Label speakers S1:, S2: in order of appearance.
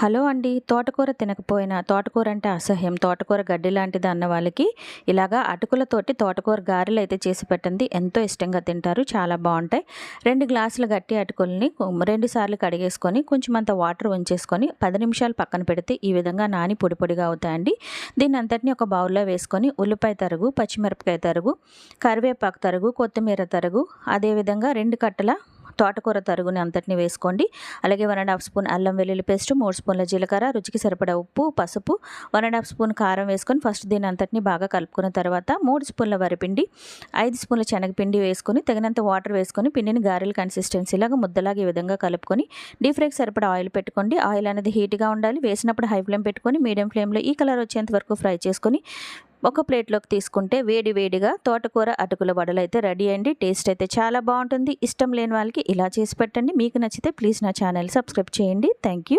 S1: Hello అండి. తోటకూర తినకపోయినా, తోటకూర అంటే అసహ్యం, తోటకూర గడ్డి లాంటిది అన్న వాళ్ళకి ఇలాగా అటుకులతోటి తోటకూర గారెలైతే చేసి పెట్టండి. ఎంతో ఇష్టంగా తింటారు. చాలా బావుంటాయి. 2 గ్లాసుల గట్టి అటుకుల్ని 2 సార్లు కడిగేసుకొని, కొంచెమంత వాటర్ ఉంచేసుకొని 10 నిమిషాలు పక్కన పెడితే ఈ విధంగా నాని పొడి పొడిగా అవుతాయండి. దీన్నంతటిని ఒక బౌల్‌లో వేసుకొని ఉల్లిపాయ తరుగు, పచ్చిమిరపకాయ తరుగు, కరివేపాకు తరుగు, కొత్తిమీర తరుగు, అదేవిధంగా 2 కట్టల తోటకూర తరుగుని అంతటిని వేసుకోండి. అలాగే 1 ½ స్పూన్ అల్లం వెల్లుల్లి పేస్ట్, 3 స్పూన్ల జీలకర్ర, రుచికి సరిపడా ఉప్పు, పసుపు, 1 ½ స్పూన్ కారం వేసుకొని ఫస్ట్ దీని అంతటిని బాగా కలుపుకున్న తర్వాత 3 స్పూన్ల వరిపిండి, 5 స్పూన్ల శనగపిండి వేసుకొని తగినంత వాటర్ వేసుకొని పిండిని గారెల కన్సిస్టెన్సీలాగా ముద్దలాగా ఈ విధంగా కలుపుకొని డీప్ ఫ్రైకి సరిపడా ఆయిల్ పెట్టుకోండి. ఆయిల్ అనేది హీట్‌గా ఉండాలి. వేసినప్పుడు హై ఫ్లేమ్ పెట్టుకొని మీడియం ఫ్లేమ్‌లో ఈ కలర్ వచ్చేంత వరకు ఫ్రై చేసుకొని ఒక ప్లేట్లోకి తీసుకుంటే వేడి వేడిగా తోటకూర అటుకుల వడలైతే రెడీ అండి. టేస్ట్ అయితే చాలా బాగుంటుంది. ఇష్టం లేని వాళ్ళకి ఇలా చేసి పెట్టండి. మీకు నచ్చితే ప్లీజ్ నా ఛానల్ సబ్స్క్రైబ్ చేయండి. Thank you.